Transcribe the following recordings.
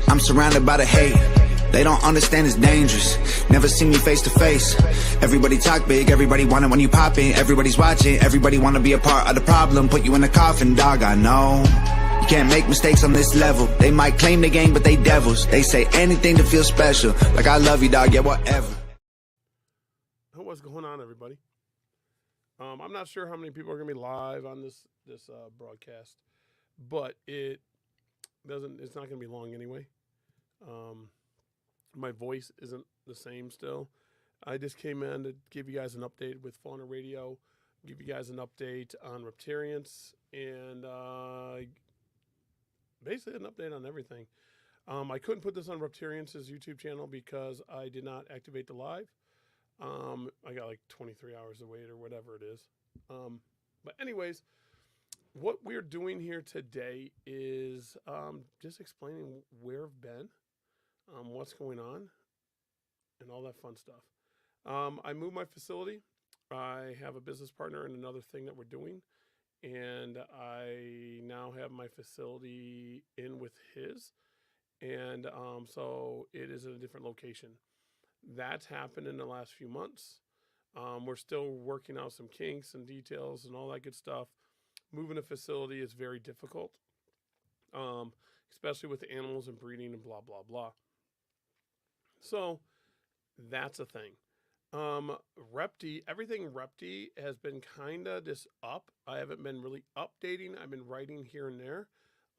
I'm surrounded by the hate. They don't understand it's dangerous. Never seen me face to face. Everybody talk big, everybody want it when you pop in. Everybody's watching, everybody wanna be a part of the problem. Put you in a coffin, dog, I know. You can't make mistakes on this level. They might claim the game, but they devils. They say anything to feel special. Like I love you, dog, yeah, whatever. What's going on, everybody? I'm not sure how many people are gonna be live on this broadcast, but it's not gonna be long anyway. My voice isn't the same still. I just came in to give you guys an update with Fauna Radio, give you guys an update on Repterience, and basically an update on everything. I couldn't put this on Repterience's YouTube channel because I did not activate the live. I got like 23 hours to wait or whatever it is. But anyways, what we're doing here today is just explaining where I've been, what's going on, and all that fun stuff. I moved my facility. I have a business partner in another thing that we're doing, and I now have my facility in with his, and so it is in a different location. That's happened in the last few months. We're still working out some kinks and details and all that good stuff. Moving a facility is very difficult, especially with the animals and breeding and blah, blah, blah. So that's a thing. Repti, everything Repti has been kind of just up. I haven't been really updating. I've been writing here and there.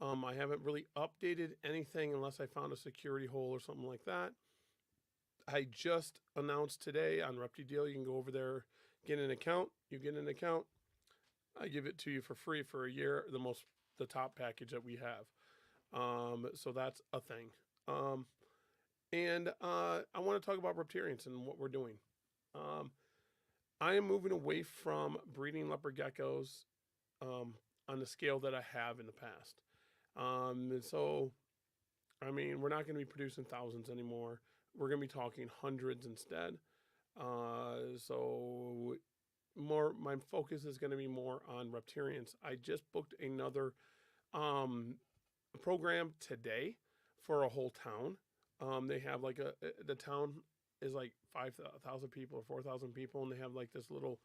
I haven't really updated anything unless I found a security hole or something like that. I just announced today on Repti Deal, you can go over there, get an account. You get an account. I give it to you for free for a year, the top package that we have. So that's a thing. And I want to talk about Repterience and what we're doing. I am moving away from breeding leopard geckos on the scale that I have in the past. And so, I mean, we're not going to be producing thousands anymore. We're going to be talking hundreds instead. So my focus is going to be more on Repterience. I just booked another program today for a whole town. They have like the town is like 5,000 people or 4,000 people, and they have like this little,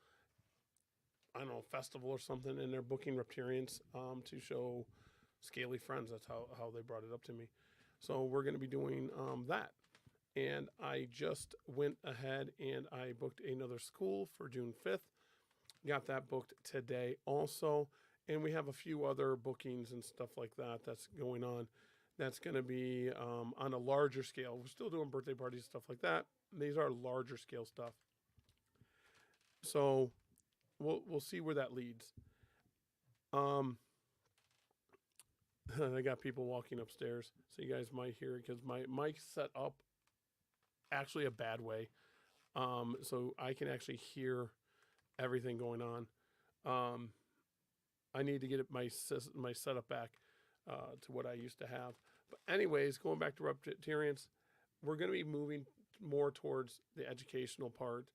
I don't know, festival or something, and they're booking Repterience to show Scaly Friends. That's how they brought it up to me. So we're going to be doing that. And I just went ahead and I booked another school for June 5th. Got that booked today also. And we have a few other bookings and stuff like that that's going on. That's going to be on a larger scale. We're still doing birthday parties and stuff like that. These are larger scale stuff. So we'll see where that leads. I got people walking upstairs, so you guys might hear it because my mic's set up actually a bad way, so I can actually hear everything going on. I need to get my setup back to what I used to have. But anyways, going back to Repterience, we're going to be moving more towards the educational part,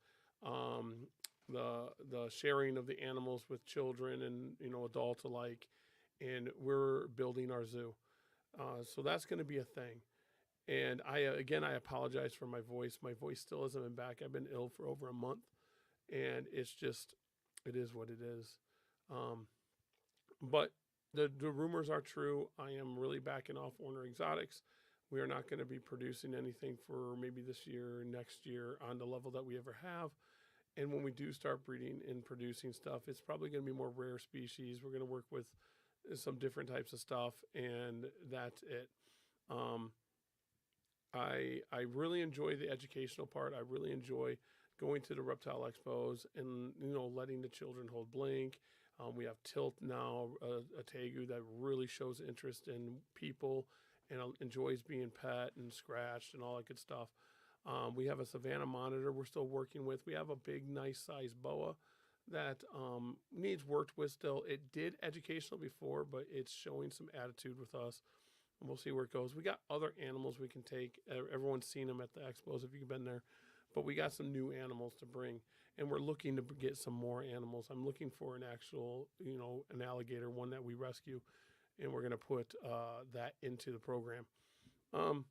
the sharing of the animals with children and adults alike, and we're building our zoo. So that's going to be a thing. And I apologize for my voice. My voice still hasn't been back. I've been ill for over a month, and it is what it is. But the rumors are true. I am really backing off Orner Exotics. We are not going to be producing anything for maybe this year or next year on the level that we ever have. And when we do start breeding and producing stuff, it's probably going to be more rare species. We're going to work with some different types of stuff, and that's it. I really enjoy the educational part. I really enjoy going to the reptile expos and letting the children hold blink. We have Tilt now, a tegu that really shows interest in people and enjoys being pet and scratched and all that good stuff. We have a Savannah monitor we're still working with. We have a big, nice size boa that needs worked with still. It did educational before, but it's showing some attitude with us. And we'll see where it goes. We got other animals we can take. Everyone's seen them at the expos if you've been there. But we got some new animals to bring. And we're looking to get some more animals. I'm looking for an actual, an alligator, one that we rescue. And we're going to put that into the program. Um,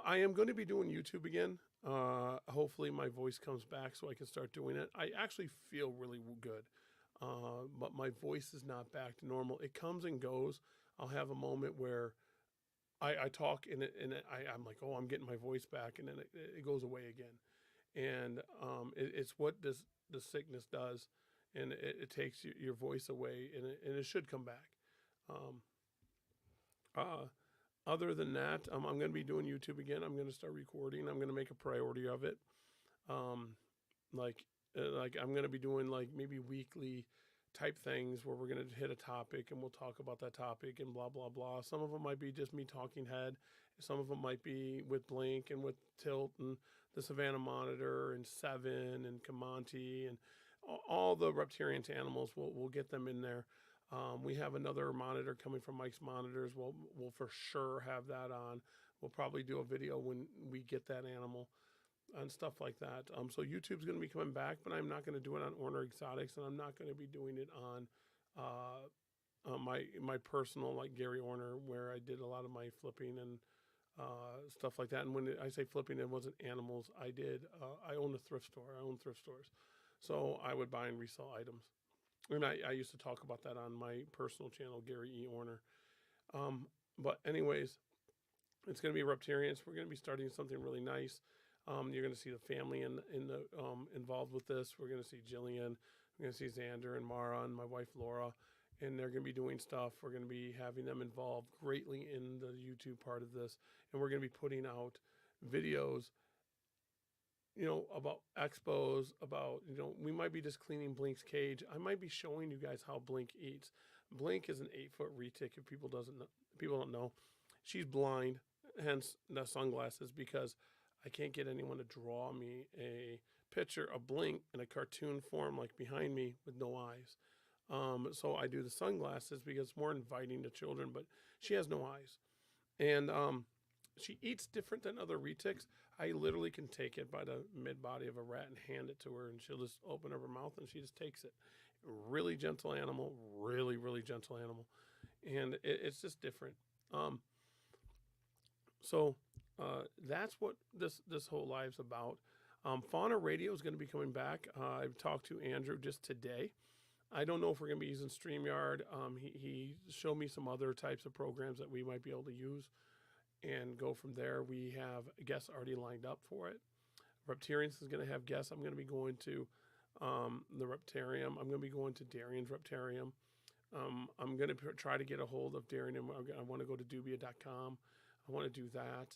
I am going to be doing YouTube again. Hopefully my voice comes back so I can start doing it. I actually feel really good, but my voice is not back to normal. It comes and goes. I'll have a moment where I talk I'm like, oh, I'm getting my voice back, and then it goes away again. And it's what the sickness does, and it takes your voice away, and it should come back. Um, uh, Other than that, I'm going to be doing YouTube again. I'm going to start recording. I'm going to make a priority of it. Um, like I'm going to be doing like maybe weekly type things where we're going to hit a topic and we'll talk about that topic and blah blah blah. Some of them might be just me talking head. Some of them might be with Blink and with Tilt and the Savannah Monitor and Seven and Comanche and all the Repterience animals. We'll get them in there. We have another monitor coming from Mike's Monitors. We'll for sure have that on. We'll probably do a video when we get that animal and stuff like that. So YouTube's going to be coming back, but I'm not going to do it on Orner Exotics, and I'm not going to be doing it on my personal, like Gary Orner, where I did a lot of my flipping and stuff like that. And when I say flipping, it wasn't animals. I own a thrift store. I own thrift stores, so I would buy and resell items. And I used to talk about that on my personal channel, Gary E. Orner. But anyways, it's going to be Repterience. We're going to be starting something really nice. You're going to see the family involved with this. We're going to see Jillian. We're going to see Xander and Mara and my wife Laura. And they're going to be doing stuff. We're going to be having them involved greatly in the YouTube part of this. And we're going to be putting out videos, about expos, about, we might be just cleaning Blink's cage. I might be showing you guys how Blink eats. Blink is an 8-foot retic. If people don't know, she's blind, hence the sunglasses, because I can't get anyone to draw me a picture of Blink in a cartoon form like behind me with no eyes. So I do the sunglasses because it's more inviting to children, but she has no eyes. And she eats different than other retics. I literally can take it by the mid body of a rat and hand it to her, and she'll just open up her mouth and she just takes it. Really gentle animal, really, really gentle animal. And it's just different. So that's what this whole live's about. Fauna Radio is going to be coming back. I've talked to Andrew just today. I don't know if we're going to be using StreamYard. He showed me some other types of programs that we might be able to use and go from there. We have guests already lined up for it. Repterience is going to have guests. I'm going to be going to the Reptarium. I'm going to be going to Darian's Reptarium. I'm going to try to get a hold of Darian. I want to go to Dubia.com. I want to do that.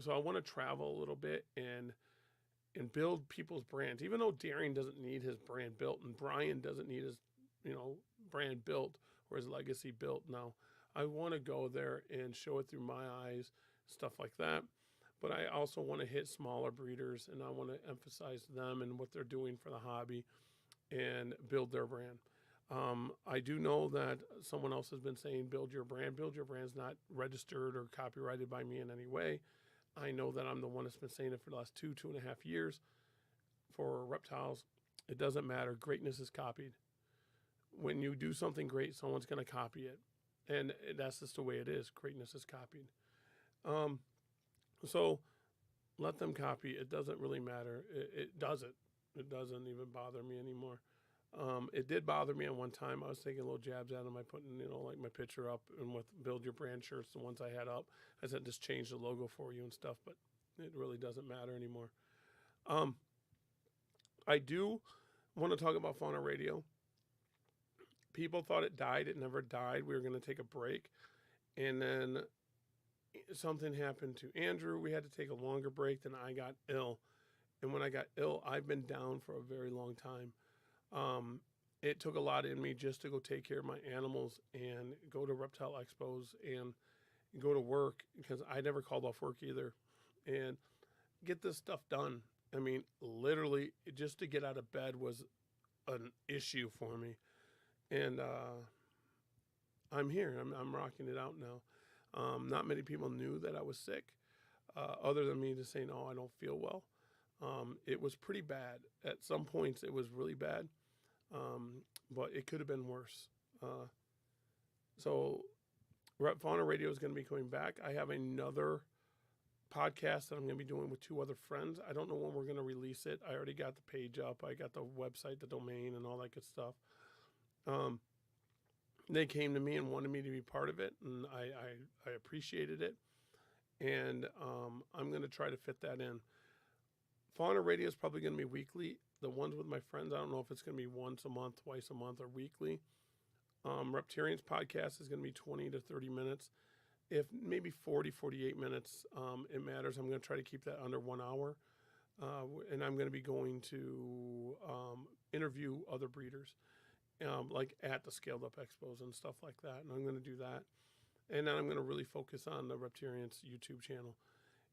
So I want to travel a little bit and build people's brands. Even though Darian doesn't need his brand built and Brian doesn't need his, brand built or his legacy built now, I want to go there and show it through my eyes, stuff like that. But I also want to hit smaller breeders, and I want to emphasize them and what they're doing for the hobby and build their brand. I do know that someone else has been saying, build your brand. Build your brand's not registered or copyrighted by me in any way. I know that I'm the one that's been saying it for the last 2.5 years. For reptiles, it doesn't matter. Greatness is copied. When you do something great, someone's going to copy it. And that's just the way it is. Greatness is copied. So let them copy. It doesn't really matter. It doesn't. It doesn't even bother me anymore. It did bother me at one time. I was taking little jabs at them. I putting, like my picture up and with build your brand shirts, the ones I had up. I said, just change the logo for you and stuff, but it really doesn't matter anymore. I do want to talk about Fauna Radio. People thought it died. It never died. We were going to take a break. And then something happened to Andrew. We had to take a longer break. Then I got ill. And when I got ill, I've been down for a very long time. It took a lot in me just to go take care of my animals and go to reptile expos and go to work, because I never called off work either, and get this stuff done. I mean, literally, just to get out of bed was an issue for me. And I'm here. I'm rocking it out now. Not many people knew that I was sick, other than me just saying, oh, I don't feel well. It was pretty bad. At some points, it was really bad. But it could have been worse. So Fauna Radio is going to be coming back. I have another podcast that I'm going to be doing with 2 other friends. I don't know when we're going to release it. I already got the page up. I got the website, the domain, and all that good stuff. They came to me and wanted me to be part of it, and I appreciated it. And I'm going to try to fit that in. Fauna Radio is probably going to be weekly. The ones with my friends, I don't know if it's going to be once a month, twice a month, or weekly. Repterience podcast is going to be 20 to 30 minutes. If maybe 40, 48 minutes, it matters. I'm going to try to keep that under 1 hour. And I'm going to be going to interview other breeders, like at the Scaled Up Expos and stuff like that. And I'm going to do that. And then I'm going to really focus on the Repterience YouTube channel.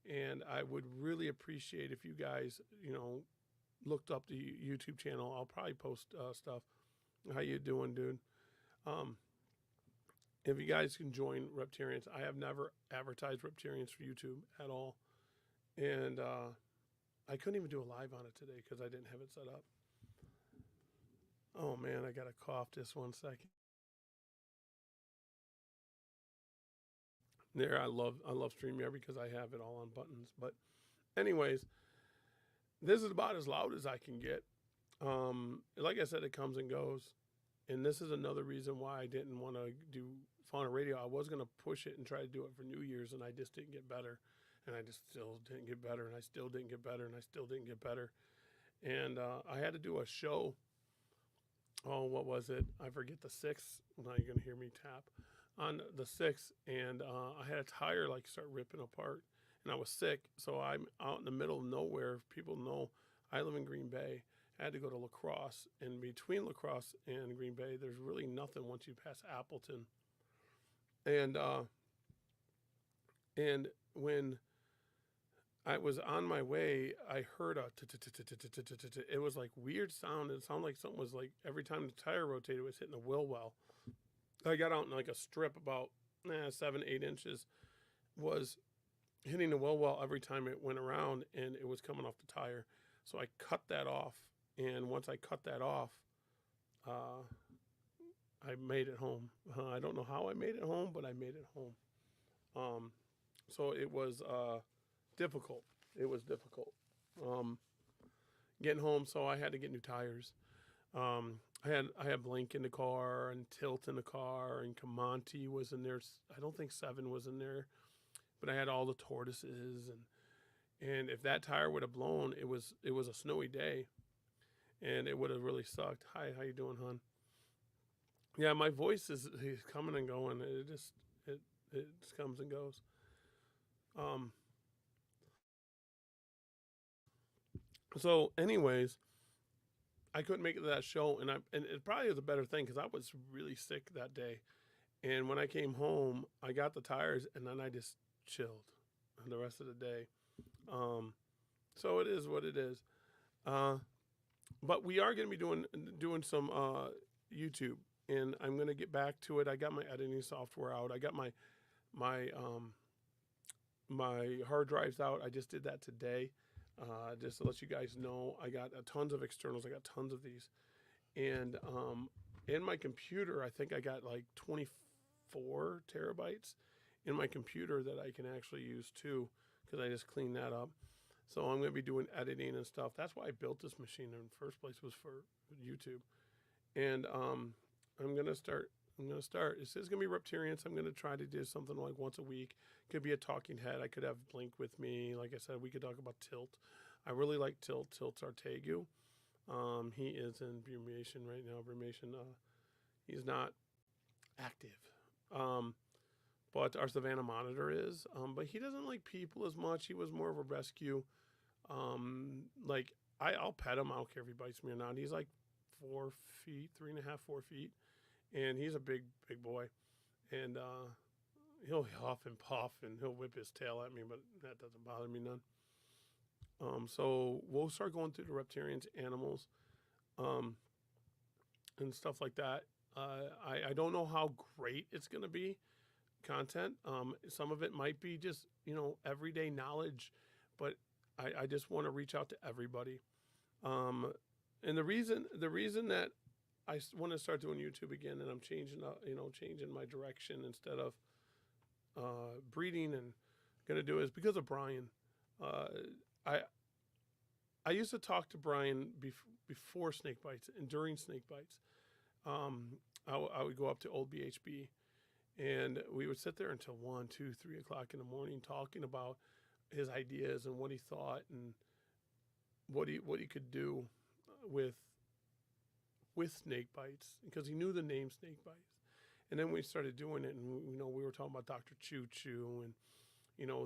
And I would really appreciate if you guys, looked up the YouTube channel. I'll probably post stuff. How you doing, dude? If you guys can join Repterience, I have never advertised Repterience for YouTube at all. And I couldn't even do a live on it today because I didn't have it set up. Oh man, I got to cough just 1 second. There, I love StreamYard because I have it all on buttons. But anyways, this is about as loud as I can get. Like I said, it comes and goes. And this is another reason why I didn't want to do Fauna Radio. I was going to push it and try to do it for New Year's, and I just didn't get better. And I just still didn't get better, and I still didn't get better, and I still didn't get better. And I had to do a show. Oh, what was it? I forget, the 6th. Now you're going to hear me tap. On the 6th, and I had a tire start ripping apart, and I was sick, so I'm out in the middle of nowhere. People know I live in Green Bay. I had to go to La Crosse, and between La Crosse and Green Bay, there's really nothing once you pass Appleton. And when I was on my way, I heard a it was like weird sound. It sounded like something was like every time the tire rotated, it was hitting the wheel well. I got out in like a strip about 7-8 inches, was hitting the wheel well every time it went around, and it was coming off the tire. So I cut that off, and once I cut that off, I made it home. I don't know how I made it home, but I made it home. So it was difficult. It was difficult getting home. So I had to get new tires. I had Blink in the car and Tilt in the car, and Comanche was in there. I don't think 7 was in there, but I had all the tortoises, and if that tire would have blown, it was a snowy day, and it would have really sucked. Hi, how you doing, hon? Yeah, my voice is coming and going. It just comes and goes. So anyways, I couldn't make it to that show, and it probably was a better thing because I was really sick that day. And when I came home, I got the tires, and then I just chilled the rest of the day. So it is what it is. But we are going to be doing some YouTube, and I'm going to get back to it. I got my editing software out. I got my hard drives out. I just did that today. Just to let you guys know, I got tons of externals. I got tons of these. And in my computer, I think I got like 24 terabytes in my computer that I can actually use too, because I just cleaned that up. So I'm going to be doing editing and stuff. That's why I built this machine in the first place, was for YouTube. And I'm going to start. This is going to be Repterience. I'm going to try to do something like once a week. Could be a talking head. I could have Blink with me. Like I said, we could talk about Tilt. I really like Tilt. Tilt's Artegu. He is in brumation right now. Brumation. He's not active. But our Savannah Monitor is. But he doesn't like people as much. He was more of a rescue. I'll pet him. I don't care if he bites me or not. He's like 4 feet, 3.5, 4 feet. And he's a big boy. And he'll huff and puff, and he'll whip his tail at me, but that doesn't bother me none. So we'll start going through the Repterience animals and stuff like that. I don't know how great it's going to be, content. Some of it might be just, everyday knowledge, but I just want to reach out to everybody. And the reason that I want to start doing YouTube again, and I'm changing my direction, instead of breeding and going to do it is because of Brian. Uh, I I used to talk to Brian before snake bites and during snake bites. I would go up to Old BHB and we would sit there until 1, 2, 3 o'clock in the morning talking about his ideas and what he thought and what he could do with snake bites because he knew the name snake bites. And then we started doing it, and we were talking about Dr. Choo Choo and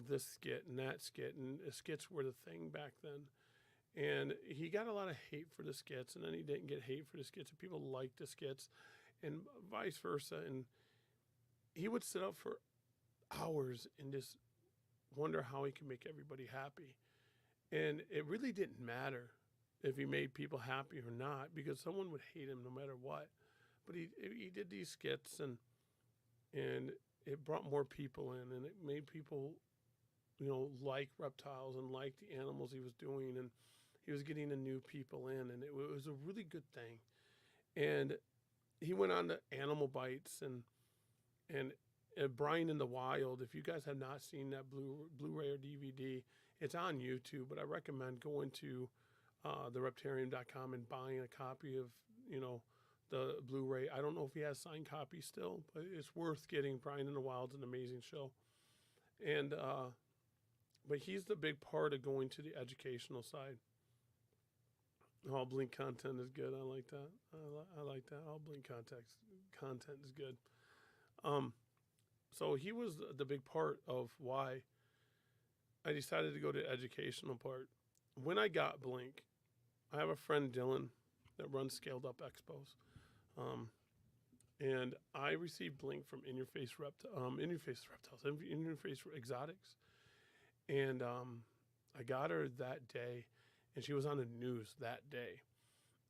this skit and that skit, and skits were the thing back then. And he got a lot of hate for the skits, and then he didn't get hate for the skits, and people liked the skits, and vice versa. And he would sit up for hours and just wonder how he could make everybody happy. And it really didn't matter if he made people happy or not, because someone would hate him no matter what. But he did these skits, and it brought more people in, and it made people like reptiles and like the animals he was doing, and he was getting the new people in, and it was a really good thing. And he went on to Animal Bites and Brian in the Wild. If you guys have not seen that Blu-ray or DVD, it's on YouTube, but I recommend going to the Repterience.com and buying a copy of the Blu-ray. I don't know if he has signed copies still, but it's worth getting. Brian in the Wild's an amazing show. And but he's the big part of going to the educational side. All Blink content is good. I like that. I like that. All Blink content is good. So he was the big part of why I decided to go to the educational part. When I got Blink, I have a friend, Dylan, that runs Scaled Up Expos. And I received Blink from In Your Face Exotics. And I got her that day, and she was on the news that day.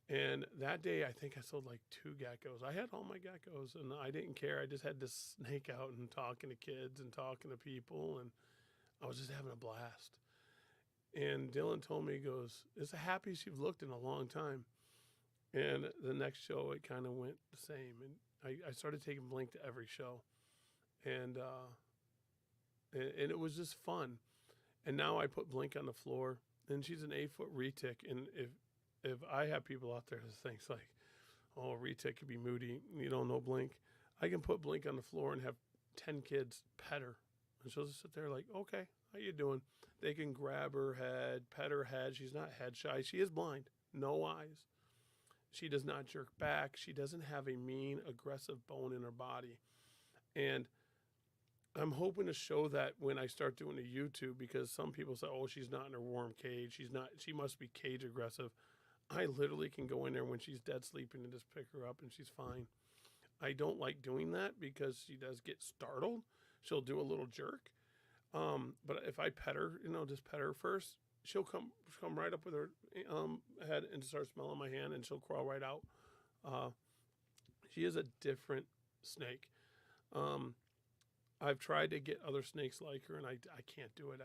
And that day, I think I sold like 2 geckos. I had all my geckos, and I didn't care. I just had this snake out and talking to kids and talking to people, and I was just having a blast. And Dylan told me, he goes, "It's the happiest you've looked in a long time." And the next show, it kind of went the same. And I started taking Blink to every show. And it was just fun. And now I put Blink on the floor, and she's an 8-foot retic. And if I have people out there that think like, "Oh, retic could be moody, you don't know Blink," I can put Blink on the floor and have 10 kids pet her. And she'll just sit there like, "Okay, how you doing?" They can grab her head, pet her head. She's not head shy. She is blind, no eyes. She does not jerk back. She doesn't have a mean, aggressive bone in her body. And I'm hoping to show that when I start doing the YouTube, because some people say, "Oh, she's not in her warm cage. She must be cage aggressive." I literally can go in there when she's dead sleeping and just pick her up and she's fine. I don't like doing that because she does get startled. She'll do a little jerk. But if I pet her, just pet her first, she'll come right up with her head and start smelling my hand, and she'll crawl right out. She is a different snake. I've tried to get other snakes like her, and I can't do it.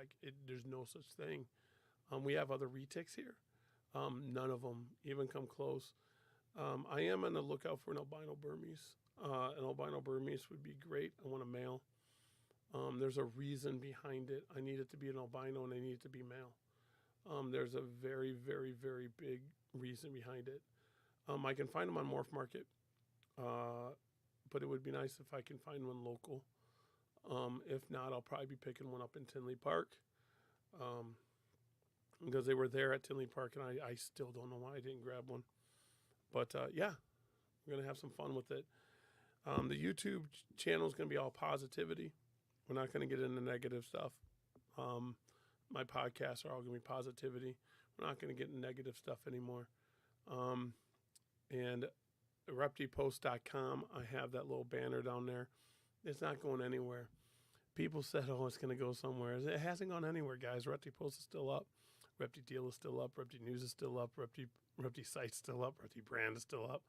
There's no such thing. We have other retics here. None of them even come close. I am on the lookout for an albino Burmese. An albino Burmese would be great. I want a male. There's a reason behind it. I need it to be an albino, and I need it to be male. There's a very, very, very big reason behind it. I can find them on Morph Market, but it would be nice if I can find one local. If not, I'll probably be picking one up in Tinley Park, because they were there at Tinley Park, and I still don't know why I didn't grab one. But yeah, we're going to have some fun with it. The YouTube channel is going to be all positivity. We're not going to get into negative stuff. My podcasts are all going to be positivity. We're not going to get into negative stuff anymore. And reptipost.com, I have that little banner down there. It's not going anywhere. People said, "Oh, it's going to go somewhere." It hasn't gone anywhere, guys. Repti Post is still up. Repti Deal is still up. Repti News is still up. Repti Site's still up. Repti Brand is still up.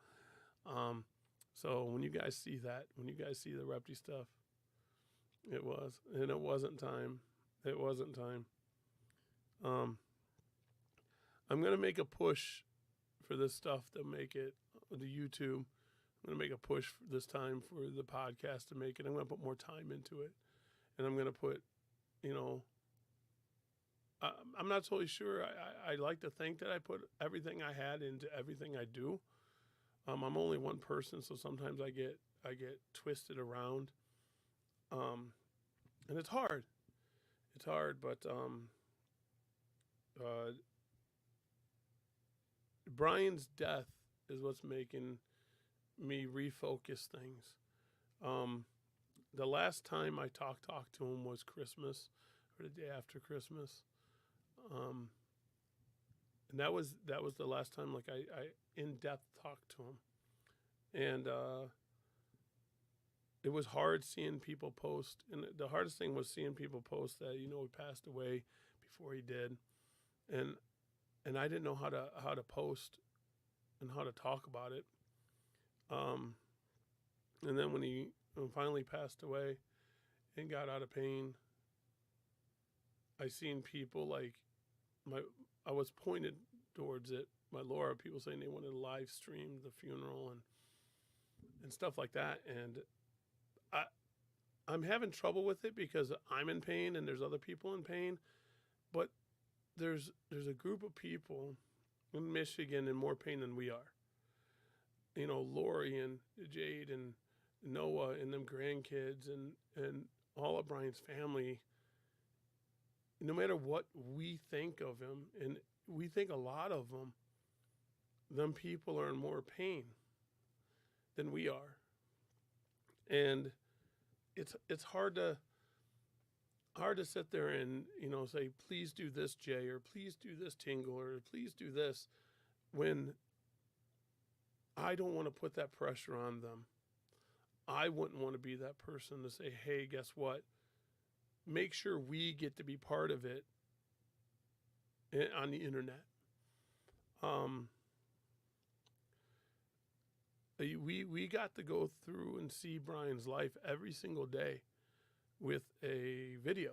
So when you guys see that, when you guys see the Repti stuff, it wasn't time. It wasn't time. I'm going to make a push for this stuff to make it the YouTube. I'm going to make a push this time for the podcast to make it. I'm going to put more time into it. and I'm going to put, you know, I'm not totally sure. I like to think that I put everything I had into everything I do. I'm only one person, so sometimes I get twisted around, and it's hard. It's hard, but uh, Brian's death is what's making me refocus things. Um, the last time I talked to him was Christmas, or the day after Christmas, um, and that was the last time like I in depth talked to him, and it was hard seeing people post, and the hardest thing was seeing people post that he passed away before he did, and I didn't know how to post and how to talk about it. Um, and then when he finally passed away and got out of pain, I seen people like I was pointed towards it. My Laura, people saying they wanted to live stream the funeral and stuff like that, and I'm having trouble with it because I'm in pain and there's other people in pain, but there's a group of people in Michigan in more pain than we are. Lori and Jade and Noah and them grandkids and all of Brian's family. No matter what we think of him, and we think a lot of them people are in more pain than we are, and it's hard to sit there and say, please do this, Jay, or please do this, Tingle, or please do this, when I don't want to put that pressure on them. I wouldn't want to be that person to say, hey, guess what? Make sure we get to be part of it on the internet. We got to go through and see Brian's life every single day with a video,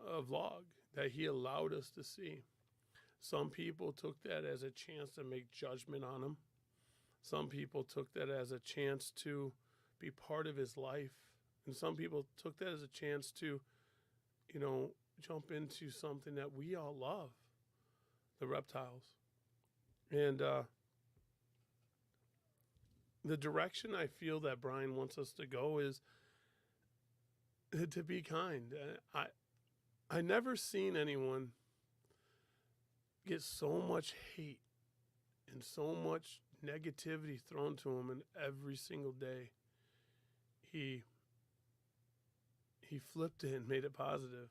a vlog that he allowed us to see. Some people took that as a chance to make judgment on him. Some people took that as a chance to be part of his life. And some people took that as a chance to, jump into something that we all love, the reptiles. And the direction I feel that Brian wants us to go is to be kind. I never seen anyone get so much hate and so much negativity thrown to him, and every single day he flipped it and made it positive.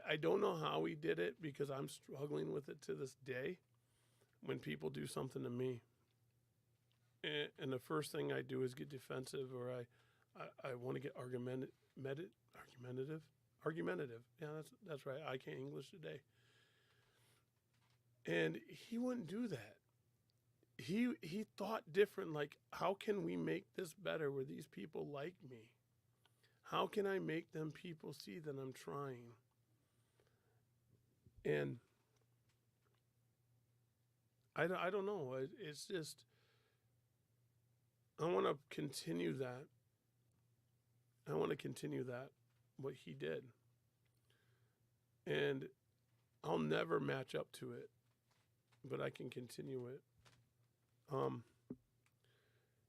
I don't know how he did it, because I'm struggling with it to this day when people do something to me. And the first thing I do is get defensive, or I want to get argumentative. Yeah, that's right. I can't English today. And he wouldn't do that. He thought different. Like, how can we make this better where these people like me? How can I make them people see that I'm trying? And I don't know. It's just, I want to continue that. What he did. And I'll never match up to it, but I can continue it.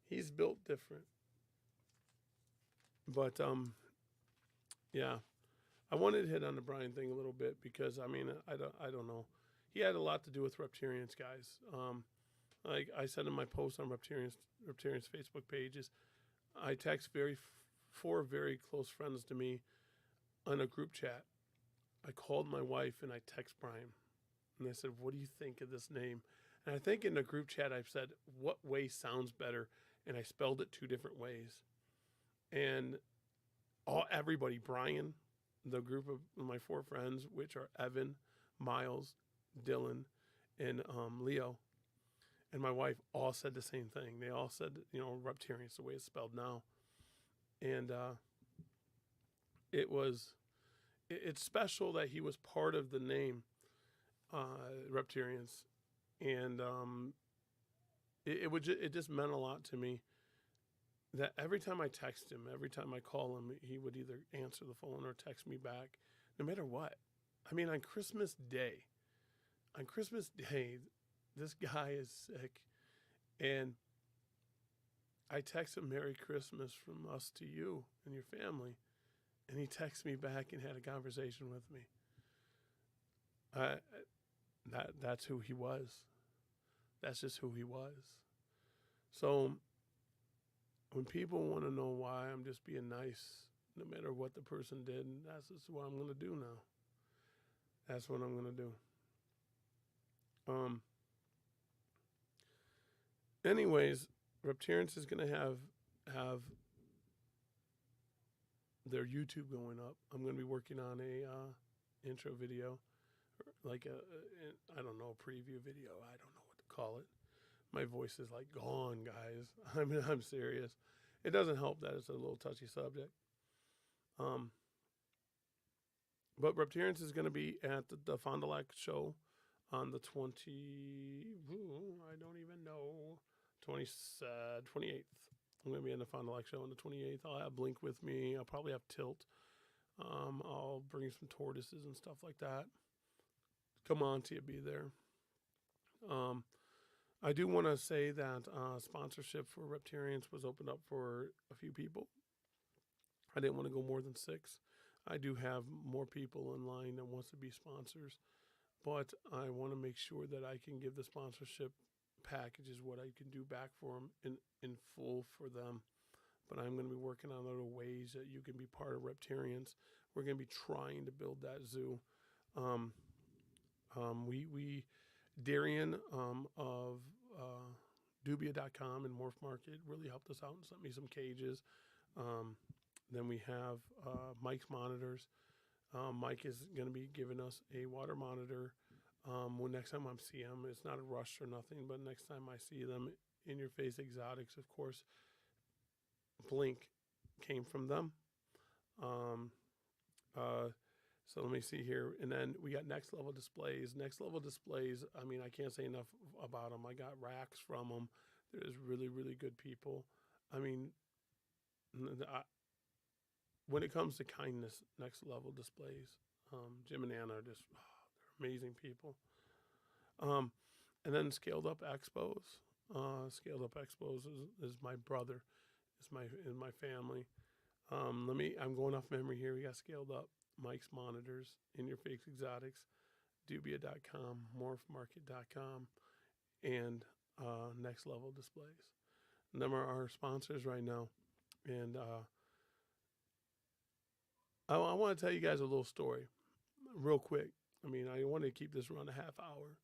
He's built different. But yeah. I wanted to hit on the Brian thing a little bit because I don't know. He had a lot to do with Repterience, guys. Like I said in my post on Repterience Facebook pages, I text four very close friends to me on a group chat. I called my wife and I text Brian, and I said, "What do you think of this name?" And I think in the group chat I've said, "What way sounds better?" And I spelled it 2 different ways. And everybody, Brian, the group of my 4 friends, which are Evan, Miles, Dylan, and Leo, and my wife, all said the same thing. They all said, Repterience, the way it's spelled now. And it's special that he was part of the name Repterience. And it just meant a lot to me that every time I text him, every time I call him, he would either answer the phone or text me back, no matter what. I mean, on Christmas Day, this guy is sick, and I text him Merry Christmas from us to you and your family, and he texted me back and had a conversation with me. That's who he was. That's just who he was. So when people want to know why I'm just being nice, no matter what the person did, that's just what I'm going to do now. That's what I'm going to do. Anyways, Repterience is going to have their YouTube going up. I'm going to be working on a intro video, like I don't know, a preview video. I don't know what to call it. My voice is like gone, guys. I mean, I'm serious. It doesn't help that it's a little touchy subject. But Repterience is going to be at the Fond du Lac show on the 28th. I'm going to be in the Fond du Lac show on the 28th. I'll have Blink with me. I'll probably have Tilt. I'll bring some tortoises and stuff like that. Come on till you be there. I do want to say that sponsorship for Repterience was opened up for a few people. I didn't want to go more than 6. I do have more people in line that wants to be sponsors, but I want to make sure that I can give the sponsorship packages what I can do back for them in full for them. But I'm going to be working on other ways that you can be part of Repterience. We're going to be trying to build that zoo. Darian of Dubia.com and Morph Market really helped us out and sent me some cages. Then we have Mike's monitors. Mike is going to be giving us a water monitor. When next time I see him, it's not a rush or nothing, but next time I see them, In Your Face Exotics, of course, Blink came from them. So let me see here. And then we got Next Level Displays. Next Level Displays, I mean, I can't say enough about them. I got racks from them. There's really, really good people. I mean, when it comes to kindness, Next Level Displays, Jim and Anna are just, they're amazing people. And then Scaled Up Expos. Scaled Up Expos is my brother, is my family. I'm going off memory here. We got Scaled Up, Mike's Monitors, In Your Face Exotics, Dubia.com, MorphMarket.com, and Next Level Displays. And them are our sponsors right now. And I want to tell you guys a little story real quick. I mean, I wanted to keep this around a half hour,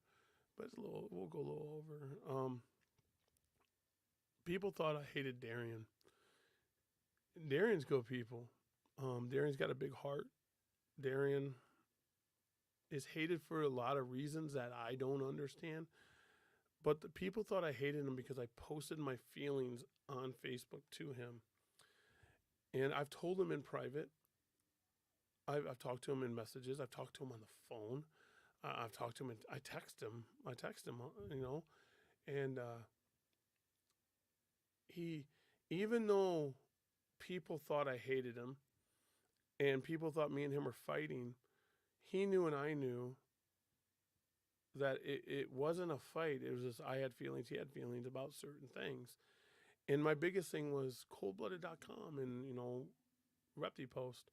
but we'll go a little over. People thought I hated Darian. Darian's good people. Darian's got a big heart. Darian is hated for a lot of reasons that I don't understand. But the people thought I hated him because I posted my feelings on Facebook to him. And I've told him in private. I've talked to him in messages. I've talked to him on the phone. I've talked to him. I text him, and he, even though people thought I hated him and people thought me and him were fighting, he knew and I knew that it wasn't a fight. It was just I had feelings, he had feelings about certain things. And my biggest thing was coldblooded.com and, Repti post.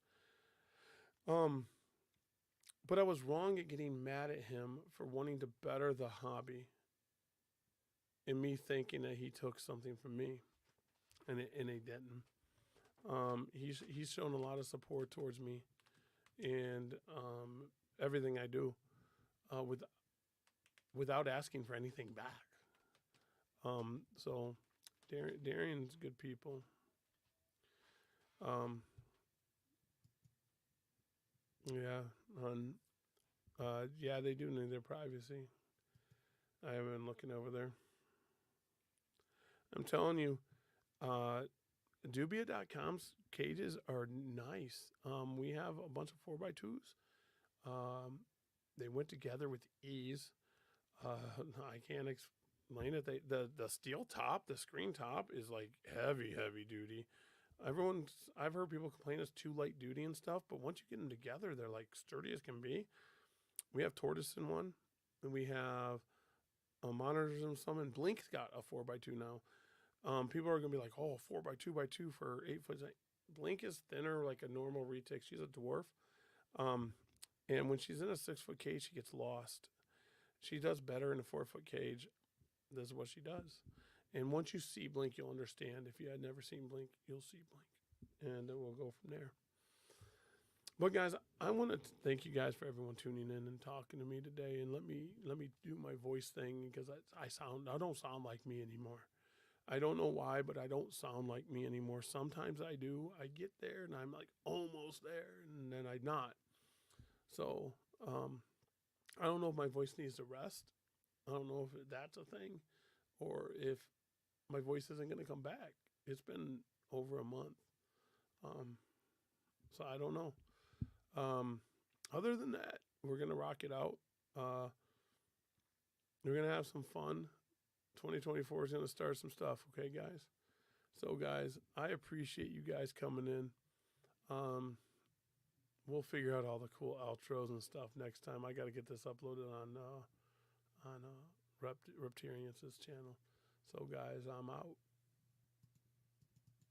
But I was wrong at getting mad at him for wanting to better the hobby and me thinking that he took something from me, and he didn't. He's shown a lot of support towards me and everything I do without asking for anything back. So Darian's good people. They do need their privacy. I have been looking over there. I'm telling you, Dubia.com's cages are nice. We have a bunch of 4x2s. They went together with ease. I can't laying it, the steel top, the screen top is like heavy duty. I've heard people complain it's too light duty and stuff, but once you get them together, they're like sturdy as can be. We have tortoise in one, and we have monitors and some, and Blink's got a 4x2 now. People are gonna be like, oh, 4x2x2 for 8 foot. Blink is thinner, like a normal retic. She's a dwarf, and when she's in a 6 foot cage, she gets lost. She does better in a 4 foot cage. This is what she does. And once you see Blink, you'll understand. If you had never seen Blink, you'll see Blink, and then we'll go from there. But guys, I want to thank you guys for everyone tuning in and talking to me today, and let me do my voice thing because I don't sound like me anymore. I don't know why, but I don't sound like me anymore. Sometimes I do. I get there and I'm like almost there, and then I'm not. So I don't know if my voice needs to rest. I don't know if that's a thing, or if my voice isn't going to come back. It's been over a month, so I don't know. Other than that, we're going to rock it out. We're going to have some fun. 2024 is going to start some stuff. Okay, guys? So, guys, I appreciate you guys coming in. We'll figure out all the cool outros and stuff next time. I got to get this uploaded on Repterience's channel. So, guys, I'm out.